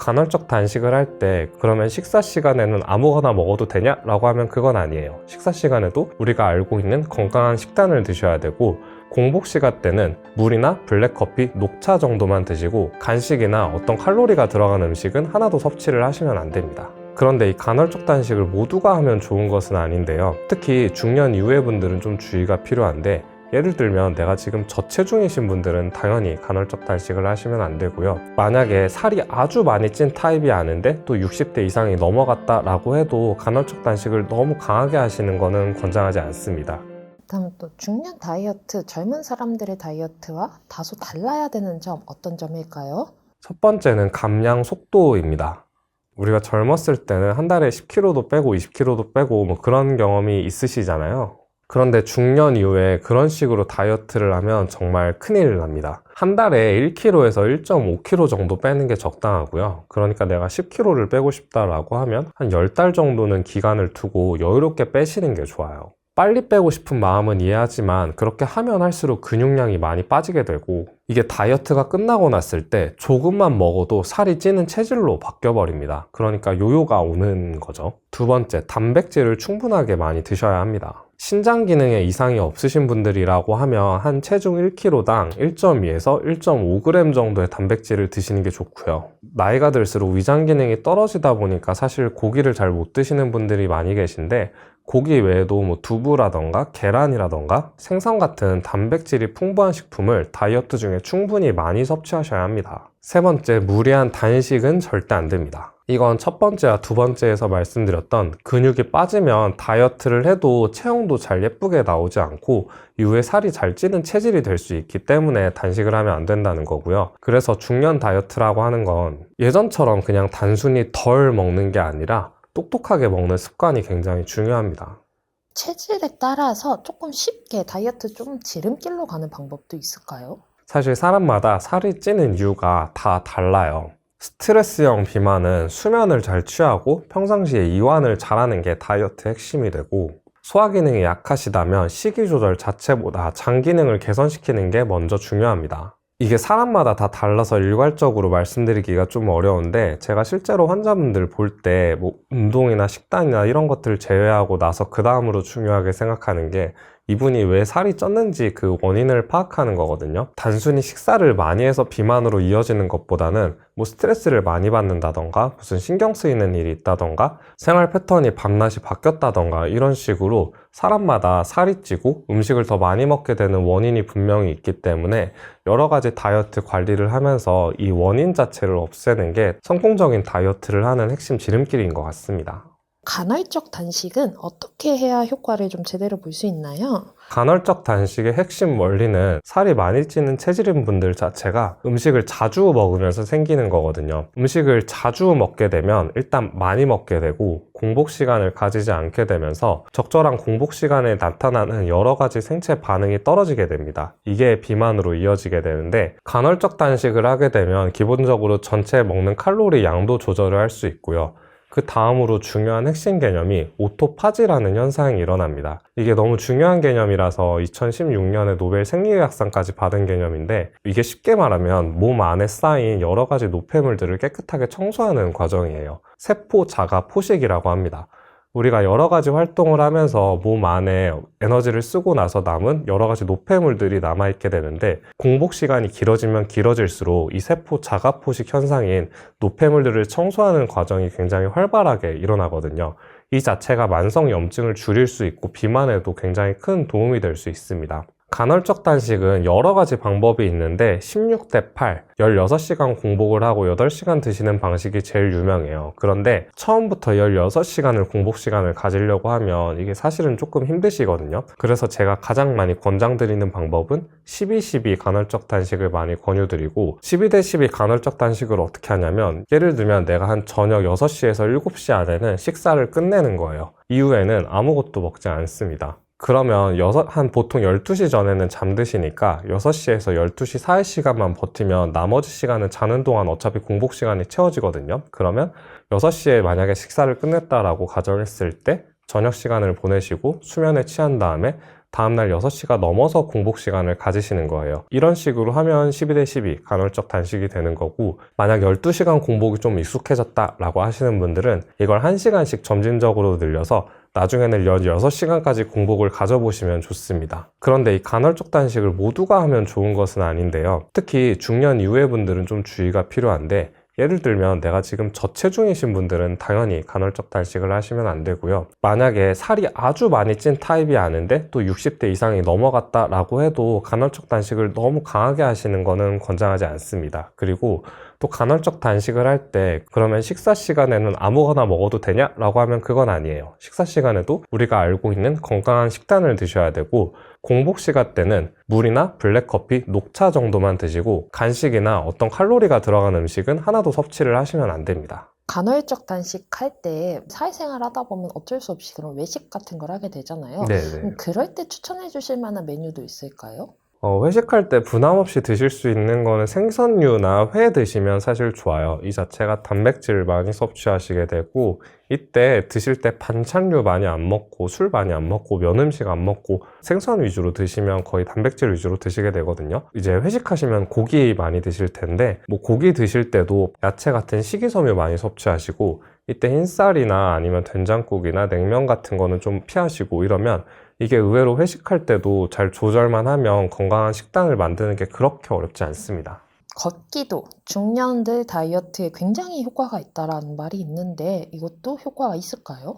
간헐적 단식을 할 때 그러면 식사 시간에는 아무거나 먹어도 되냐? 라고 하면 그건 아니에요. 식사 시간에도 우리가 알고 있는 건강한 식단을 드셔야 되고, 공복 시간 때는 물이나 블랙커피, 녹차 정도만 드시고 간식이나 어떤 칼로리가 들어간 음식은 하나도 섭취를 하시면 안 됩니다. 그런데 이 간헐적 단식을 모두가 하면 좋은 것은 아닌데요. 특히 중년 이후의 분들은 좀 주의가 필요한데, 예를 들면 내가 지금 저체중이신 분들은 당연히 간헐적 단식을 하시면 안 되고요. 만약에 살이 아주 많이 찐 타입이 아닌데 또 60대 이상이 넘어갔다라고 해도 간헐적 단식을 너무 강하게 하시는 거는 권장하지 않습니다. 다음 또 중년 다이어트, 젊은 사람들의 다이어트와 다소 달라야 되는 점 어떤 점일까요? 첫 번째는 감량 속도입니다. 우리가 젊었을 때는 한 달에 10kg도 빼고 20kg도 빼고 뭐 그런 경험이 있으시잖아요. 그런데 중년 이후에 그런 식으로 다이어트를 하면 정말 큰일 납니다. 한 달에 1kg에서 1.5kg 정도 빼는 게 적당하고요. 그러니까 내가 10kg를 빼고 싶다라고 하면 한 10달 정도는 기간을 두고 여유롭게 빼시는 게 좋아요. 빨리 빼고 싶은 마음은 이해하지만 그렇게 하면 할수록 근육량이 많이 빠지게 되고, 이게 다이어트가 끝나고 났을 때 조금만 먹어도 살이 찌는 체질로 바뀌어버립니다. 그러니까 요요가 오는 거죠. 두 번째, 단백질을 충분하게 많이 드셔야 합니다. 신장 기능에 이상이 없으신 분들이라고 하면 한 체중 1kg당 1.2에서 1.5g 정도의 단백질을 드시는 게 좋고요. 나이가 들수록 위장 기능이 떨어지다 보니까 사실 고기를 잘 못 드시는 분들이 많이 계신데, 고기 외에도 뭐 두부라던가 계란이라던가 생선 같은 단백질이 풍부한 식품을 다이어트 중에 충분히 많이 섭취하셔야 합니다. 세 번째, 무리한 단식은 절대 안 됩니다. 이건 첫 번째와 두 번째에서 말씀드렸던 근육이 빠지면 다이어트를 해도 체형도 잘 예쁘게 나오지 않고 이후에 살이 잘 찌는 체질이 될 수 있기 때문에 단식을 하면 안 된다는 거고요. 그래서 중년 다이어트라고 하는 건 예전처럼 그냥 단순히 덜 먹는 게 아니라 똑똑하게 먹는 습관이 굉장히 중요합니다. 체질에 따라서 조금 쉽게 다이어트 좀 지름길로 가는 방법도 있을까요? 사실 사람마다 살이 찌는 이유가 다 달라요. 스트레스형 비만은 수면을 잘 취하고 평상시에 이완을 잘하는 게 다이어트 핵심이 되고, 소화 기능이 약하시다면 식이 조절 자체보다 장 기능을 개선시키는 게 먼저 중요합니다. 이게 사람마다 다 달라서 일괄적으로 말씀드리기가 좀 어려운데, 제가 실제로 환자분들 볼 때 뭐 운동이나 식단이나 이런 것들을 제외하고 나서 그 다음으로 중요하게 생각하는 게 이분이 왜 살이 쪘는지 그 원인을 파악하는 거거든요. 단순히 식사를 많이 해서 비만으로 이어지는 것보다는 뭐 스트레스를 많이 받는다던가 무슨 신경 쓰이는 일이 있다던가 생활 패턴이 밤낮이 바뀌었다던가 이런 식으로 사람마다 살이 찌고 음식을 더 많이 먹게 되는 원인이 분명히 있기 때문에 여러 가지 다이어트 관리를 하면서 이 원인 자체를 없애는 게 성공적인 다이어트를 하는 핵심 지름길인 것 같습니다. 간헐적 단식은 어떻게 해야 효과를 좀 제대로 볼 수 있나요? 간헐적 단식의 핵심 원리는 살이 많이 찌는 체질인 분들 자체가 음식을 자주 먹으면서 생기는 거거든요. 음식을 자주 먹게 되면 일단 많이 먹게 되고 공복 시간을 가지지 않게 되면서 적절한 공복 시간에 나타나는 여러 가지 생체 반응이 떨어지게 됩니다. 이게 비만으로 이어지게 되는데, 간헐적 단식을 하게 되면 기본적으로 전체 먹는 칼로리 양도 조절을 할 수 있고요. 그 다음으로 중요한 핵심 개념이 오토파지라는 현상이 일어납니다. 이게 너무 중요한 개념이라서 2016년에 노벨 생리학상까지 받은 개념인데, 이게 쉽게 말하면 몸 안에 쌓인 여러 가지 노폐물들을 깨끗하게 청소하는 과정이에요. 세포 자가 포식이라고 합니다. 우리가 여러 가지 활동을 하면서 몸 안에 에너지를 쓰고 나서 남은 여러 가지 노폐물들이 남아있게 되는데, 공복 시간이 길어지면 길어질수록 이 세포 자가 포식 현상인 노폐물들을 청소하는 과정이 굉장히 활발하게 일어나거든요. 이 자체가 만성 염증을 줄일 수 있고 비만에도 굉장히 큰 도움이 될 수 있습니다. 간헐적 단식은 여러 가지 방법이 있는데 16대 8, 16시간 공복을 하고 8시간 드시는 방식이 제일 유명해요. 그런데 처음부터 16시간을 공복 시간을 가지려고 하면 이게 사실은 조금 힘드시거든요. 그래서 제가 가장 많이 권장드리는 방법은 12-12 간헐적 단식을 많이 권유드리고, 12대12 간헐적 단식을 어떻게 하냐면, 예를 들면 내가 한 저녁 6시에서 7시 안에는 식사를 끝내는 거예요. 이후에는 아무것도 먹지 않습니다. 그러면 보통 12시 전에는 잠드시니까 6시에서 12시 사이 시간만 버티면 나머지 시간은 자는 동안 어차피 공복 시간이 채워지거든요. 그러면 6시에 만약에 식사를 끝냈다라고 가정했을 때 저녁 시간을 보내시고 수면에 취한 다음에 다음날 6시가 넘어서 공복 시간을 가지시는 거예요. 이런 식으로 하면 12대 12 간헐적 단식이 되는 거고, 만약 12시간 공복이 좀 익숙해졌다라고 하시는 분들은 이걸 1시간씩 점진적으로 늘려서 나중에는 16시간까지 공복을 가져보시면 좋습니다. 그런데 이 간헐적 단식을 모두가 하면 좋은 것은 아닌데요. 특히 중년 이후의 분들은 좀 주의가 필요한데, 예를 들면 내가 지금 저체중이신 분들은 당연히 간헐적 단식을 하시면 안 되고요. 만약에 살이 아주 많이 찐 타입이 아닌데 또 60대 이상이 넘어갔다라고 해도 간헐적 단식을 너무 강하게 하시는 거는 권장하지 않습니다. 그리고 또 간헐적 단식을 할 때 그러면 식사 시간에는 아무거나 먹어도 되냐라고 하면 그건 아니에요. 식사 시간에도 우리가 알고 있는 건강한 식단을 드셔야 되고, 공복 시간 때는 물이나 블랙커피, 녹차 정도만 드시고 간식이나 어떤 칼로리가 들어간 음식은 하나도 섭취를 하시면 안 됩니다. 간헐적 단식할 때 사회생활 하다 보면 어쩔 수 없이 그런 외식 같은 걸 하게 되잖아요. 네네. 그럴 때 추천해 주실 만한 메뉴도 있을까요? 회식할 때 부담 없이 드실 수 있는 거는 생선류나 회 드시면 사실 좋아요. 이 자체가 단백질을 많이 섭취하시게 되고, 이때 드실 때 반찬류 많이 안 먹고 술 많이 안 먹고 면 음식 안 먹고 생선 위주로 드시면 거의 단백질 위주로 드시게 되거든요. 이제 회식하시면 고기 많이 드실 텐데, 뭐 고기 드실 때도 야채 같은 식이섬유 많이 섭취하시고, 이때 흰쌀이나 아니면 된장국이나 냉면 같은 거는 좀 피하시고, 이러면 이게 의외로 회식할 때도 잘 조절만 하면 건강한 식단을 만드는 게 그렇게 어렵지 않습니다. 걷기도 중년들 다이어트에 굉장히 효과가 있다라는 말이 있는데 이것도 효과가 있을까요?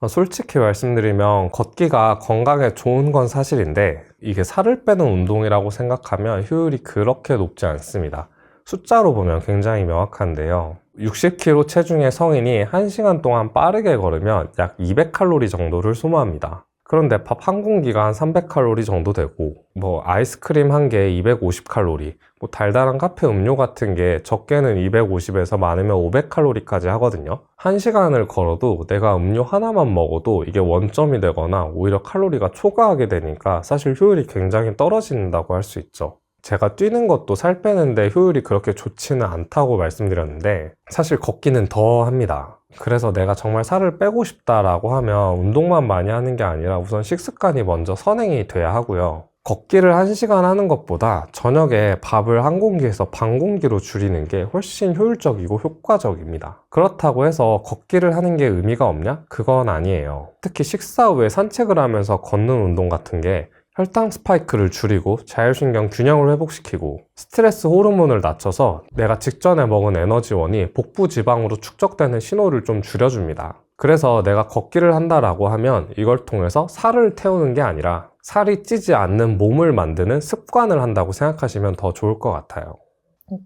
솔직히 말씀드리면 걷기가 건강에 좋은 건 사실인데, 이게 살을 빼는 운동이라고 생각하면 효율이 그렇게 높지 않습니다. 숫자로 보면 굉장히 명확한데요. 60kg 체중의 성인이 1시간 동안 빠르게 걸으면 약 200칼로리 정도를 소모합니다. 그런데 밥 한 공기가 한 300칼로리 정도 되고, 뭐 아이스크림 한 개에 250칼로리, 뭐 달달한 카페 음료 같은 게 적게는 250에서 많으면 500칼로리까지 하거든요. 1시간을 걸어도 내가 음료 하나만 먹어도 이게 원점이 되거나 오히려 칼로리가 초과하게 되니까 사실 효율이 굉장히 떨어진다고 할 수 있죠. 제가 뛰는 것도 살 빼는데 효율이 그렇게 좋지는 않다고 말씀드렸는데, 사실 걷기는 더 합니다. 그래서 내가 정말 살을 빼고 싶다라고 하면 운동만 많이 하는 게 아니라 우선 식습관이 먼저 선행이 돼야 하고요. 걷기를 1시간 하는 것보다 저녁에 밥을 한 공기에서 반 공기로 줄이는 게 훨씬 효율적이고 효과적입니다. 그렇다고 해서 걷기를 하는 게 의미가 없냐? 그건 아니에요. 특히 식사 후에 산책을 하면서 걷는 운동 같은 게 혈당 스파이크를 줄이고 자율신경 균형을 회복시키고 스트레스 호르몬을 낮춰서 내가 직전에 먹은 에너지원이 복부 지방으로 축적되는 신호를 좀 줄여줍니다. 그래서 내가 걷기를 한다라고 하면 이걸 통해서 살을 태우는 게 아니라 살이 찌지 않는 몸을 만드는 습관을 한다고 생각하시면 더 좋을 것 같아요.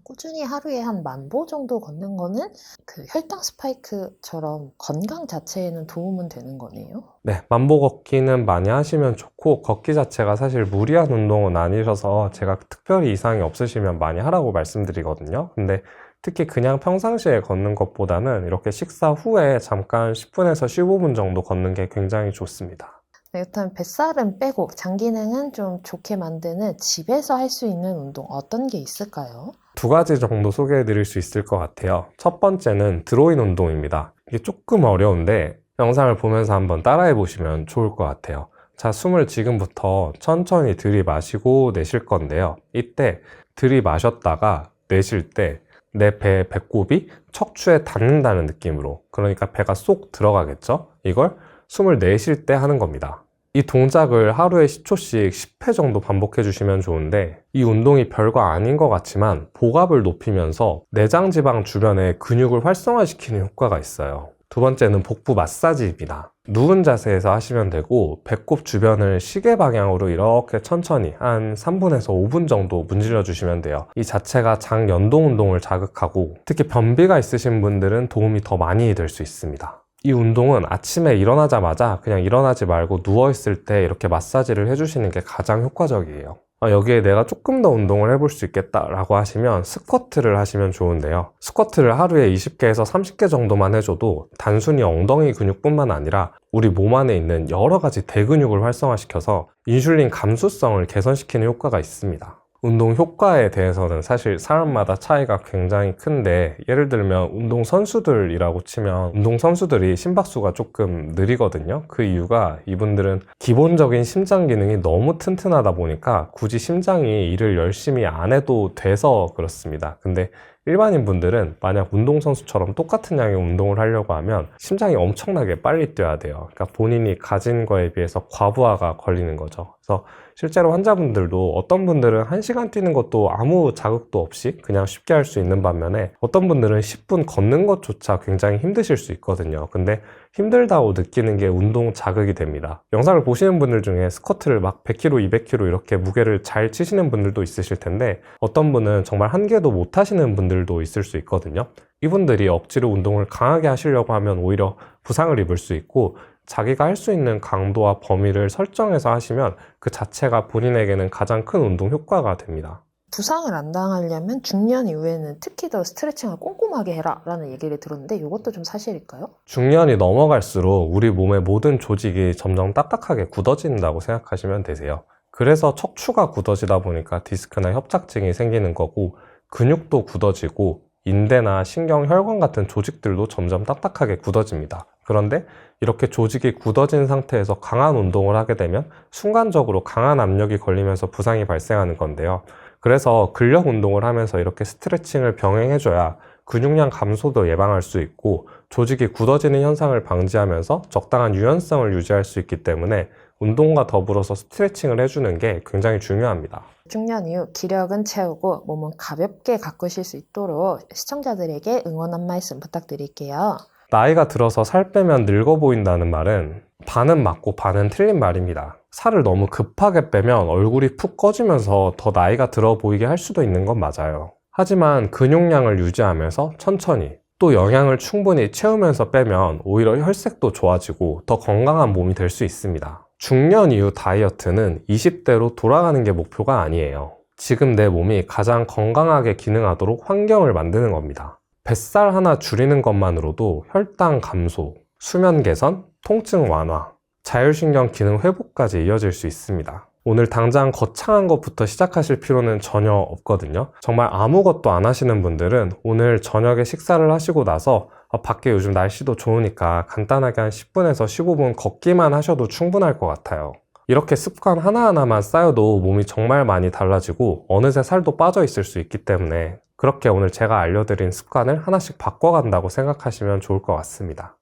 꾸준히 하루에 한 10,000보 정도 걷는 거는 그 혈당 스파이크처럼 건강 자체에는 도움은 되는 거네요. 네, 만보 걷기는 많이 하시면 좋고, 걷기 자체가 사실 무리한 운동은 아니라서 제가 특별히 이상이 없으시면 많이 하라고 말씀드리거든요. 근데 특히 그냥 평상시에 걷는 것보다는 이렇게 식사 후에 잠깐 10분에서 15분 정도 걷는 게 굉장히 좋습니다. 네, 일단 뱃살은 빼고 장기능은 좀 좋게 만드는 집에서 할 수 있는 운동 어떤 게 있을까요? 2가지 정도 소개해 드릴 수 있을 것 같아요. 첫 번째는 드로인 운동입니다. 이게 조금 어려운데 영상을 보면서 한번 따라해 보시면 좋을 것 같아요. 자, 숨을 지금부터 천천히 들이마시고 내쉴 건데요. 이때 들이마셨다가 내쉴 때 내 배 배꼽이 척추에 닿는다는 느낌으로, 그러니까 배가 쏙 들어가겠죠? 이걸 숨을 내쉴 때 하는 겁니다. 이 동작을 하루에 10초씩 10회 정도 반복해 주시면 좋은데, 이 운동이 별거 아닌 것 같지만 복압을 높이면서 내장 지방 주변에 근육을 활성화시키는 효과가 있어요. 두 번째는 복부 마사지입니다. 누운 자세에서 하시면 되고, 배꼽 주변을 시계 방향으로 이렇게 천천히 한 3분에서 5분 정도 문질러 주시면 돼요. 이 자체가 장 연동 운동을 자극하고, 특히 변비가 있으신 분들은 도움이 더 많이 될 수 있습니다. 이 운동은 아침에 일어나자마자 그냥 일어나지 말고 누워있을 때 이렇게 마사지를 해주시는 게 가장 효과적이에요. 여기에 내가 조금 더 운동을 해볼 수 있겠다라고 하시면 스쿼트를 하시면 좋은데요. 스쿼트를 하루에 20개에서 30개 정도만 해줘도 단순히 엉덩이 근육뿐만 아니라 우리 몸 안에 있는 여러 가지 대근육을 활성화시켜서 인슐린 감수성을 개선시키는 효과가 있습니다. 운동 효과에 대해서는 사실 사람마다 차이가 굉장히 큰데, 예를 들면 운동선수들이라고 치면 운동선수들이 심박수가 조금 느리거든요. 그 이유가 이분들은 기본적인 심장 기능이 너무 튼튼하다 보니까 굳이 심장이 일을 열심히 안 해도 돼서 그렇습니다. 근데 일반인 분들은 만약 운동선수처럼 똑같은 양의 운동을 하려고 하면 심장이 엄청나게 빨리 뛰어야 돼요. 그러니까 본인이 가진 거에 비해서 과부하가 걸리는 거죠. 그래서 실제로 환자분들도 어떤 분들은 1시간 뛰는 것도 아무 자극도 없이 그냥 쉽게 할 수 있는 반면에 어떤 분들은 10분 걷는 것조차 굉장히 힘드실 수 있거든요. 근데 힘들다고 느끼는 게 운동 자극이 됩니다. 영상을 보시는 분들 중에 스쿼트를 막 100kg, 200kg 이렇게 무게를 잘 치시는 분들도 있으실 텐데, 어떤 분은 정말 한 개도 못 하시는 분들도 있을 수 있거든요. 이분들이 억지로 운동을 강하게 하시려고 하면 오히려 부상을 입을 수 있고, 자기가 할 수 있는 강도와 범위를 설정해서 하시면 그 자체가 본인에게는 가장 큰 운동 효과가 됩니다. 부상을 안 당하려면 중년 이후에는 특히 더 스트레칭을 꼼꼼하게 해라 라는 얘기를 들었는데 이것도 좀 사실일까요? 중년이 넘어갈수록 우리 몸의 모든 조직이 점점 딱딱하게 굳어진다고 생각하시면 되세요. 그래서 척추가 굳어지다 보니까 디스크나 협착증이 생기는 거고, 근육도 굳어지고 인대나 신경, 혈관 같은 조직들도 점점 딱딱하게 굳어집니다. 그런데 이렇게 조직이 굳어진 상태에서 강한 운동을 하게 되면 순간적으로 강한 압력이 걸리면서 부상이 발생하는 건데요. 그래서 근력 운동을 하면서 이렇게 스트레칭을 병행해줘야 근육량 감소도 예방할 수 있고 조직이 굳어지는 현상을 방지하면서 적당한 유연성을 유지할 수 있기 때문에 운동과 더불어서 스트레칭을 해주는 게 굉장히 중요합니다. 중년 이후 기력은 채우고 몸은 가볍게 가꾸실 수 있도록 시청자들에게 응원 한 말씀 부탁드릴게요. 나이가 들어서 살 빼면 늙어 보인다는 말은 반은 맞고 반은 틀린 말입니다. 살을 너무 급하게 빼면 얼굴이 푹 꺼지면서 더 나이가 들어 보이게 할 수도 있는 건 맞아요. 하지만 근육량을 유지하면서 천천히 또 영양을 충분히 채우면서 빼면 오히려 혈색도 좋아지고 더 건강한 몸이 될 수 있습니다. 중년 이후 다이어트는 20대로 돌아가는 게 목표가 아니에요. 지금 내 몸이 가장 건강하게 기능하도록 환경을 만드는 겁니다. 뱃살 하나 줄이는 것만으로도 혈당 감소, 수면 개선, 통증 완화, 자율신경 기능 회복까지 이어질 수 있습니다. 오늘 당장 거창한 것부터 시작하실 필요는 전혀 없거든요. 정말 아무것도 안 하시는 분들은 오늘 저녁에 식사를 하시고 나서 밖에 요즘 날씨도 좋으니까 간단하게 한 10분에서 15분 걷기만 하셔도 충분할 것 같아요. 이렇게 습관 하나하나만 쌓여도 몸이 정말 많이 달라지고 어느새 살도 빠져 있을 수 있기 때문에 그렇게 오늘 제가 알려드린 습관을 하나씩 바꿔간다고 생각하시면 좋을 것 같습니다.